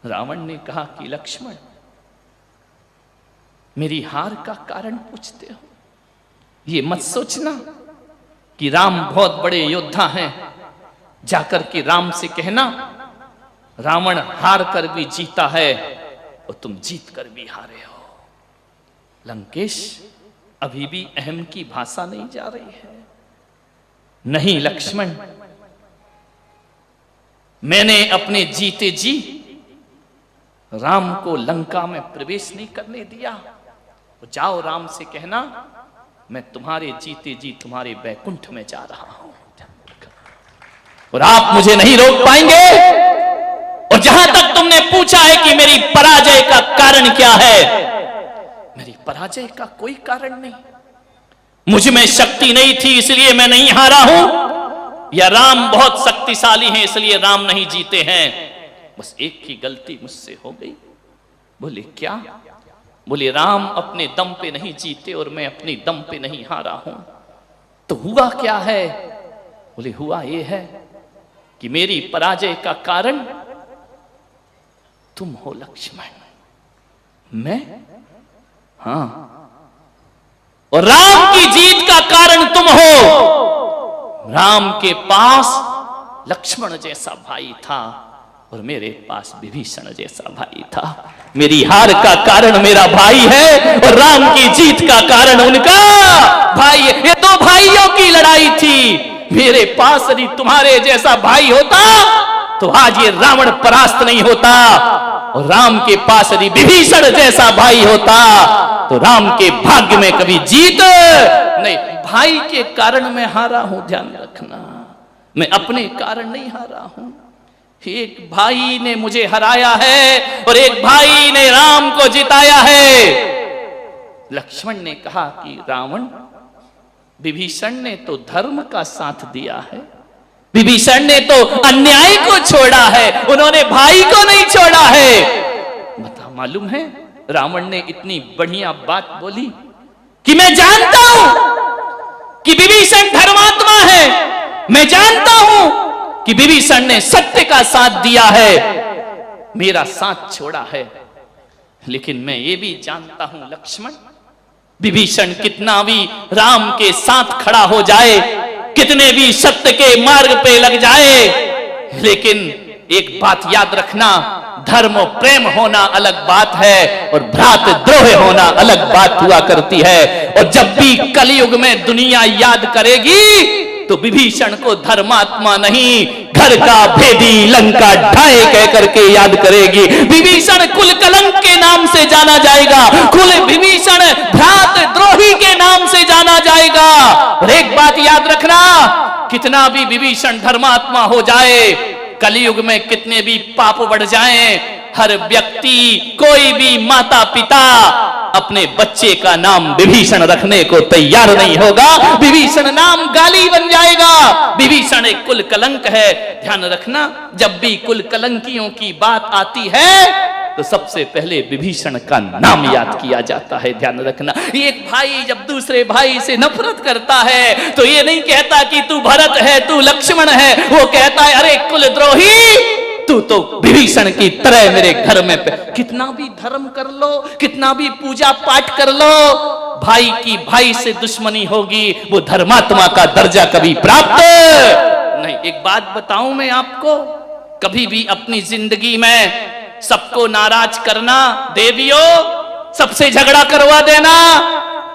रावण ने कहा कि लक्ष्मण, मेरी हार का कारण पूछते हो, ये मत सोचना कि राम बहुत बड़े योद्धा हैं, जाकर के राम से कहना रावण हार कर भी जीता है और तुम जीत कर भी हारे हो। लंकेश, अभी भी अहम की भाषा नहीं जा रही है। नहीं लक्ष्मण, मैंने अपने जीते जी राम को लंका में प्रवेश नहीं करने दिया। तो जाओ राम से कहना मैं तुम्हारे जीते जी तुम्हारे बैकुंठ में जा रहा हूं और आप मुझे नहीं रोक पाएंगे। और जहां तक तुमने पूछा है कि मेरी पराजय का कारण क्या है, मेरी पराजय का कोई कारण नहीं। मुझ में शक्ति नहीं थी इसलिए मैं नहीं हारा हूं, या राम बहुत शक्तिशाली हैं इसलिए राम नहीं जीते हैं। बस एक ही गलती मुझसे हो गई। बोले क्या? बोले राम अपने दम पे नहीं जीते और मैं अपने दम पे नहीं हारा हूं। तो हुआ क्या है? बोले हुआ ये है कि मेरी पराजय का कारण तुम हो लक्ष्मण। मैं? हां। और राम की जीत का कारण तुम हो। राम के पास लक्ष्मण जैसा भाई था और मेरे पास विभीषण जैसा भाई था। मेरी हार का कारण मेरा भाई है और राम की जीत का कारण उनका भाई है। ये दो भाइयों की लड़ाई थी। मेरे पास यदि तुम्हारे जैसा भाई होता तो आज ये रावण परास्त नहीं होता, और राम के पास यदि विभीषण जैसा भाई होता तो राम के भाग्य में कभी जीत नहीं। भाई के कारण मैं हारा हूं, ध्यान रखना। मैं अपने कारण नहीं हारा हूं। एक भाई ने मुझे हराया है और एक भाई ने राम को जिताया है। लक्ष्मण ने कहा कि रावण, विभीषण ने तो धर्म का साथ दिया है, विभीषण ने तो अन्याय को छोड़ा है, उन्होंने भाई को नहीं छोड़ा है। बता, मालूम है रावण ने इतनी बढ़िया बात बोली कि मैं जानता हूं कि विभीषण धर्मात्मा है, मैं जानता हूं कि विभीषण ने सत्य का साथ दिया है, मेरा साथ छोड़ा है। लेकिन मैं ये भी जानता हूं लक्ष्मण, विभीषण कितना भी राम के साथ खड़ा हो जाए, कितने भी सत्य के मार्ग पे लग जाए, लेकिन एक बात याद रखना, धर्म और प्रेम होना अलग बात है और भ्रात द्रोह होना अलग बात हुआ करती है। और जब भी कलयुग में दुनिया याद करेगी तो विभीषण को धर्मात्मा नहीं, घर का भेदी लंका ढाए कह करके याद करेगी। विभीषण कुल कलंक के नाम से जाना जाएगा, कुल विभीषण भ्रात द्रोही के नाम से जाना जाएगा। और एक बात याद रखना, कितना भी विभीषण धर्मात्मा हो जाए, कलयुग में कितने भी पाप बढ़ जाएं, हर व्यक्ति, कोई भी माता पिता अपने बच्चे का नाम विभीषण रखने को तैयार नहीं होगा। विभीषण नाम गाली बन जाएगा। विभीषण एक कुल कलंक है। ध्यान रखना, जब भी कुल कलंकियों की बात आती है तो सबसे पहले विभीषण का नाम याद किया जाता है। ध्यान रखना, एक भाई जब दूसरे भाई से नफरत करता है तो ये नहीं कहता कि तू भरत है, तू लक्ष्मण है, वो कहता है अरे कुलद्रोही, तू तो विभीषण की तरह मेरे घर में कितना भी धर्म कर लो, कितना भी पूजा पाठ कर लो, भाई की भाई से दुश्मनी होगी, वो धर्मात्मा का दर्जा कभी प्राप्त नहीं। एक बात बताऊं मैं आपको, कभी भी अपनी जिंदगी में सबको नाराज करना, देवियों सबसे झगड़ा करवा देना,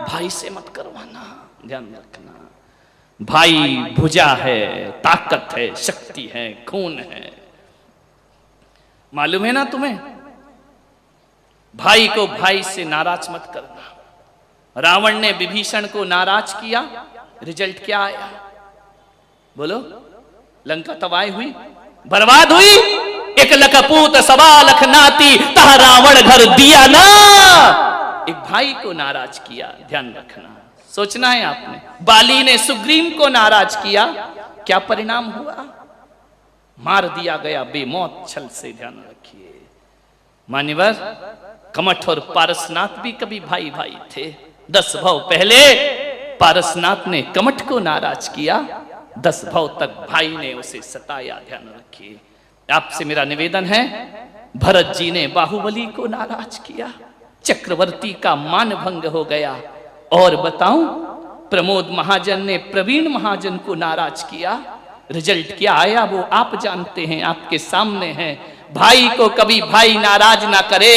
भाई से मत करवाना। ध्यान रखना, भाई भुजा है, ताकत है, शक्ति है, खून है। मालूम है ना तुम्हें, भाई को भाई से नाराज मत करना। रावण ने विभीषण को नाराज किया, रिजल्ट क्या आया? बोलो, लंका तबाही हुई, बर्बाद हुई। एक लखपूत सवा लख नाती, तह रावण घर दिया ना। एक भाई को नाराज किया, ध्यान रखना, सोचना है आपने। बाली ने सुग्रीव को नाराज किया, क्या परिणाम हुआ? मार दिया गया बेमौत छल से। ध्यान रखिए मान्यवर, कमठ और पारसनाथ भी कभी भाई भाई थे। 10 भव पहले पारसनाथ ने कमठ को नाराज किया, 10 भव तक भाई ने उसे सताया। ध्यान रखिए, आपसे मेरा निवेदन है, भरत जी ने बाहुबली को नाराज किया, चक्रवर्ती का मान भंग हो गया। और बताऊं, प्रमोद महाजन ने प्रवीण महाजन को नाराज किया। रिजल्ट क्या आया वो आप जानते हैं, आपके सामने है। भाई को कभी भाई नाराज ना करे।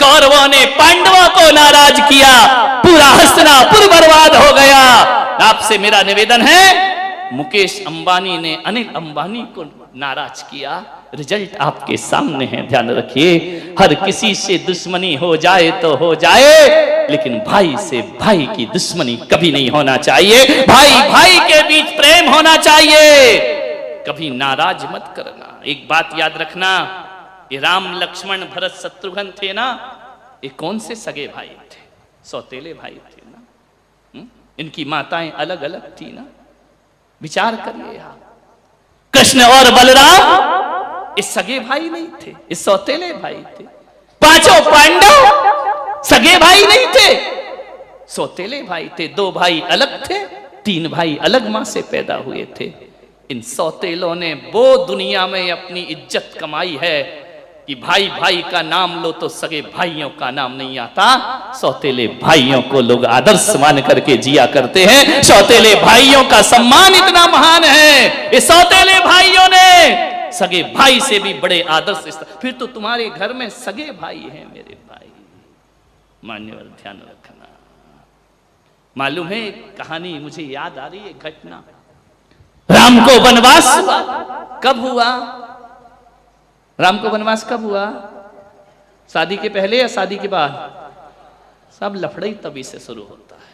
कौरवों ने पांडवों को नाराज किया, पूरा हस्तिनापुर बर्बाद हो गया। आपसे मेरा निवेदन है, मुकेश अंबानी ने अनिल अंबानी को नाराज किया। रिजल्ट आपके सामने है, ध्यान रखिए। हर किसी से दुश्मनी हो जाए तो हो जाए, लेकिन भाई से भाई की दुश्मनी कभी नहीं होना चाहिए। भाई भाई के बीच प्रेम होना चाहिए, कभी नाराज मत करना। एक बात याद रखना, ये राम लक्ष्मण भरत शत्रुघ्न थे ना, ये कौन से सगे भाई थे? सौतेले भाई थे ना। इनकी माताएं अलग अलग थी ना। विचार करिए आप, कृष्ण और बलराम इस सगे भाई नहीं थे, इस सौतेले भाई थे। पांचों पांडव सगे भाई नहीं थे, सौतेले भाई थे। दो भाई अलग थे, तीन भाई अलग मां से पैदा हुए थे। इन सौतेलों ने वो दुनिया में अपनी इज्जत कमाई है कि भाई भाई का नाम लो तो सगे भाइयों का नाम नहीं आता। सौतेले भाइयों को लोग आदर्श मान करके जिया करते हैं। सौतेले भाइयों का सम्मान इतना महान है, इस सौतेले भाइयों ने सगे भाई से भी बड़े आदर्श। फिर तो तुम्हारे घर में सगे भाई हैं मेरे भाई। मान्यवर ध्यान रखना। मालूम है एक कहानी मुझे याद आ रही है, घटना। राम को वनवास हुआ, कब हुआ? राम को वनवास कब हुआ? शादी के पहले या शादी के बाद? सब लफड़े ही तभी से शुरू होता है,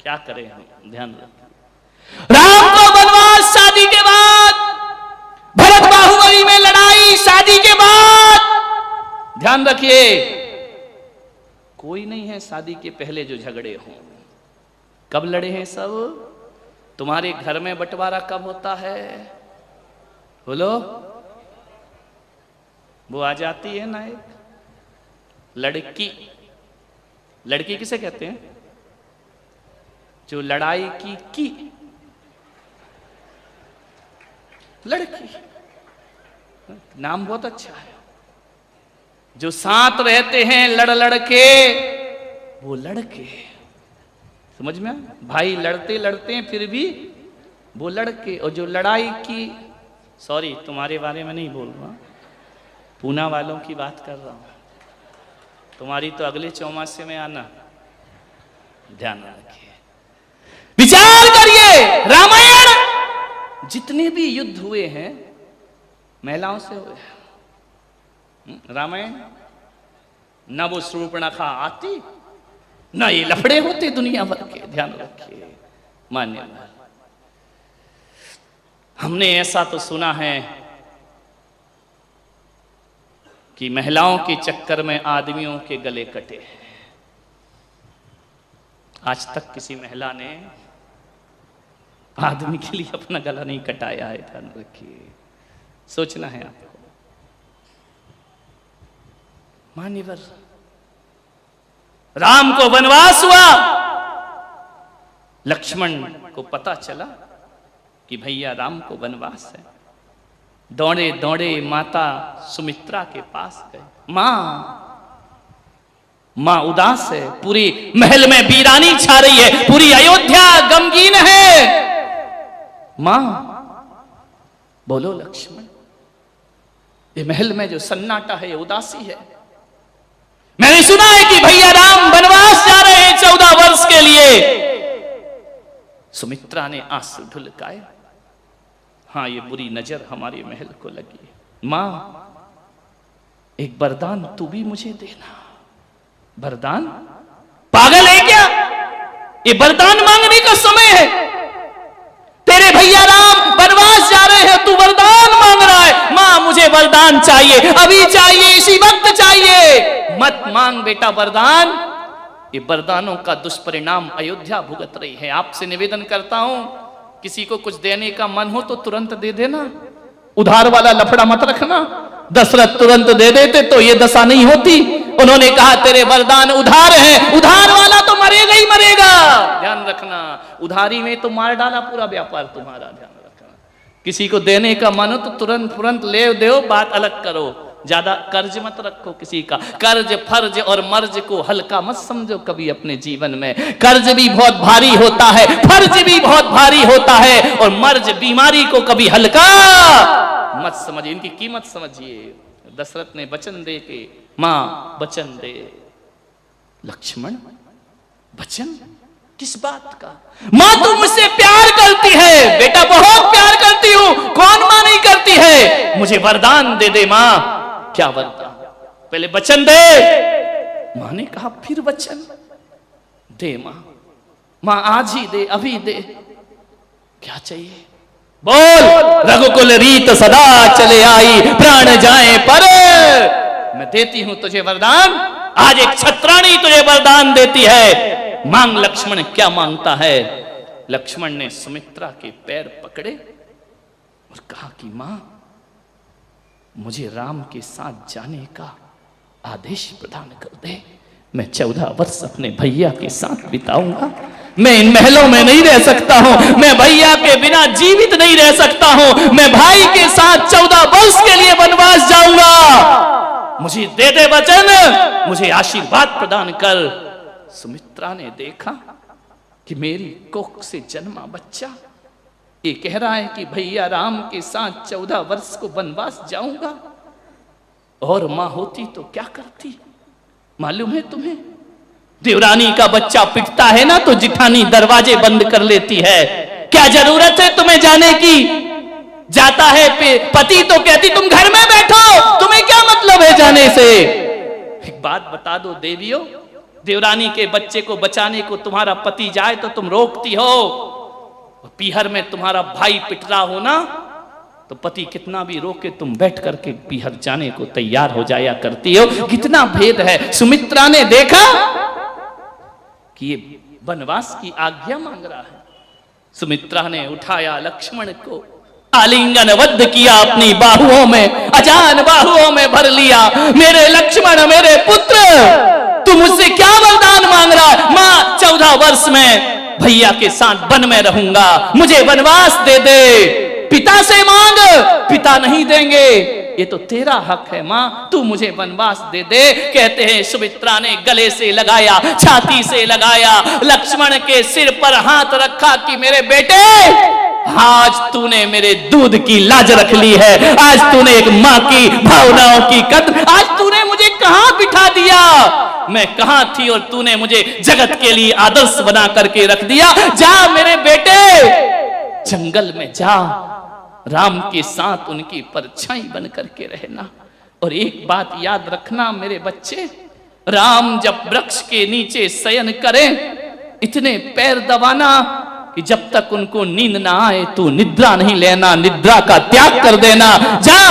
क्या करें हम, ध्यान रखें। राम को वनवास शादी के बाद, भरत बाहुबली में लड़ाई शादी के बाद। ध्यान रखिए, कोई नहीं है शादी के पहले जो झगड़े हों। कब लड़े हैं सब? तुम्हारे घर में बंटवारा कब होता है? बोलो। वो आ जाती है ना एक लड़की। लड़की किसे कहते हैं? जो लड़ाई की लड़की, नाम बहुत अच्छा है। जो साथ रहते हैं लड़ लड़के, वो लड़के। समझ में? भाई लड़ते लड़ते हैं फिर भी वो लड़के। और जो लड़ाई की, सॉरी तुम्हारे बारे में नहीं बोल रहा, पूना वालों की बात कर रहा हूं। तुम्हारी तो अगले चौमासे में आना, ध्यान रखिए। विचार करिए, रामायण जितने भी युद्ध हुए हैं महिलाओं से हुए। रामायण न वो शूर्पणखा आती, न ये लफड़े होते दुनिया भर के, ध्यान रखिए। मान्य हमने ऐसा तो सुना है कि महिलाओं के चक्कर में आदमियों के गले कटे। आज तक किसी महिला ने आदमी के लिए अपना गला नहीं कटाया है, ध्यान रखिए। सोचना है आपको। मान्यवर, राम को वनवास हुआ, लक्ष्मण को पता चला कि भैया राम को वनवास है। दौड़े दौड़े माता सुमित्रा के पास गए। मां उदास है, पूरी महल में वीरानी छा रही है, पूरी अयोध्या गमगीन है। मां बोलो लक्ष्मण, ये महल में जो सन्नाटा है, उदासी है। मैंने सुना है कि भैया राम वनवास जा रहे हैं 14 वर्ष के लिए। सुमित्रा ने आंसू ढुलकाए। हाँ, ये बुरी नजर हमारे महल को लगी। मां, एक वरदान तू भी मुझे देना। वरदान? पागल है क्या? ये वरदान मांगने का समय है। तेरे भैया राम वनवास जा रहे हैं, तू वरदान मांग रहा है। मां, मुझे वरदान चाहिए, अभी चाहिए, इसी वक्त चाहिए। मत मांग बेटा वरदान। ये वरदानों का दुष्परिणाम अयोध्या भुगत रही है। आपसे निवेदन करता हूं, किसी को कुछ देने का मन हो तो तुरंत दे देना, उधार वाला लफड़ा मत रखना। दशरथ तुरंत दे देते तो ये दशा नहीं होती। उन्होंने कहा तेरे वरदान उधार है, उधार वाला तो मरेगा ही मरेगा। ध्यान रखना, उधारी में तो मार डाला पूरा व्यापार तुम्हारा, ध्यान रखना। किसी को देने का मन हो तो तुरंत तुरंत ले दो, बात अलग करो। ज्यादा कर्ज मत रखो किसी का। कर्ज फर्ज और मर्ज को हल्का मत समझो कभी अपने जीवन में। कर्ज भी बहुत भारी होता है, फर्ज भी बहुत भारी होता है, और मर्ज बीमारी को कभी हल्का मत समझिए। इनकी कीमत समझिए। दशरथ ने वचन दे के, मां वचन दे। लक्ष्मण वचन किस बात का? मां तू मुझसे प्यार करती है। बेटा बहुत प्यार करती हूं, कौन मां नहीं करती है? मुझे वरदान दे दे मां। क्या वरदान? पहले वचन दे। मां ने कहा फिर वचन दे मां। मां आज ही दे, अभी दे। क्या चाहिए? बोल। रघुकुल रीत सदा चले आई, प्राण जाए पर मैं देती हूं तुझे वरदान। आज एक छत्राणी तुझे वरदान देती है। मांग लक्ष्मण, क्या मांगता है? लक्ष्मण ने सुमित्रा के पैर पकड़े और कहा कि मां मुझे राम के साथ जाने का आदेश प्रदान कर दे। मैं 14 वर्ष अपने भैया के साथ बिताऊंगा। मैं इन महलों में नहीं रह सकता हूं। मैं भैया के बिना जीवित नहीं रह सकता हूं। मैं भाई के साथ 14 वर्ष के लिए वनवास जाऊंगा। मुझे दे दे वचन, मुझे आशीर्वाद प्रदान कर। सुमित्रा ने देखा कि मेरी कोख से जन्मा बच्चा ये कह रहा है कि भैया राम के साथ 14 वर्ष को वनवास जाऊंगा। और मां होती तो क्या करती? मालूम है तुम्हें? देवरानी का बच्चा पिटता है ना तो जिठानी दरवाजे बंद कर लेती है। क्या जरूरत है तुम्हें जाने की? जाता है पति तो कहती तुम घर में बैठो, तुम्हें क्या मतलब है जाने से? एक बात बता दो देवियों, देवरानी के बच्चे को बचाने को तुम्हारा पति जाए तो तुम रोकती हो। पीहर में तुम्हारा भाई पिट रहा हो ना तो पति कितना भी रोके तुम बैठ करके पीहर जाने को तैयार हो जाया करती हो। कितना भेद है। सुमित्रा ने देखा कि ये वनवास की आज्ञा मांग रहा है। सुमित्रा ने उठाया लक्ष्मण को, आलिंगनबद्ध किया अपनी बाहुओं में, अजान बाहुओं में भर लिया। मेरे लक्ष्मण, मेरे पुत्र, तू मुझसे क्या वरदान मांग रहा है? मां 14 वर्ष में भैया के साथ वन में रहूंगा, मुझे वनवास दे दे। पिता से मांग, पिता नहीं देंगे, ये तो तेरा हक है मां, तू मुझे वनवास दे दे। कहते हैं सुमित्रा ने गले से लगाया, छाती से लगाया, लक्ष्मण के सिर पर हाथ रखा कि मेरे बेटे आज तूने मेरे दूध की लाज रख ली है। आज तूने एक मां की भावनाओं की कद्र, आज तूने मुझे कहां बिठा दिया? मैं कहां थी और तूने मुझे जगत के लिए आदर्श बना करके रख दिया। जा मेरे बेटे, जंगल में जा, राम के साथ उनकी परछाई बन करके रहना। और एक बात याद रखना मेरे बच्चे, राम जब वृक्ष के नीचे शयन करें, इतने पैर दबाना कि जब तक उनको नींद ना आए तो निद्रा नहीं लेना, निद्रा का त्याग कर देना। जा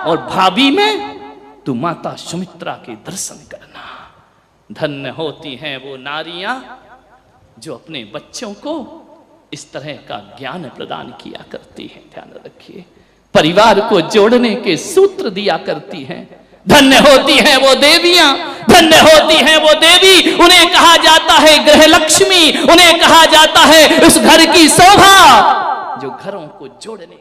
और भाभी में तू माता सुमित्रा के दर्शन करना। धन्य होती हैं वो नारियां जो अपने बच्चों को इस तरह का ज्ञान प्रदान किया करती हैं। ध्यान रखिए, परिवार को जोड़ने के सूत्र दिया करती हैं। धन्य होती हैं वो देवियां, धन्य होती हैं वो देवी। उन्हें कहा जाता है गृह लक्ष्मी, उन्हें कहा जाता है उस घर की शोभा जो घरों को जोड़ने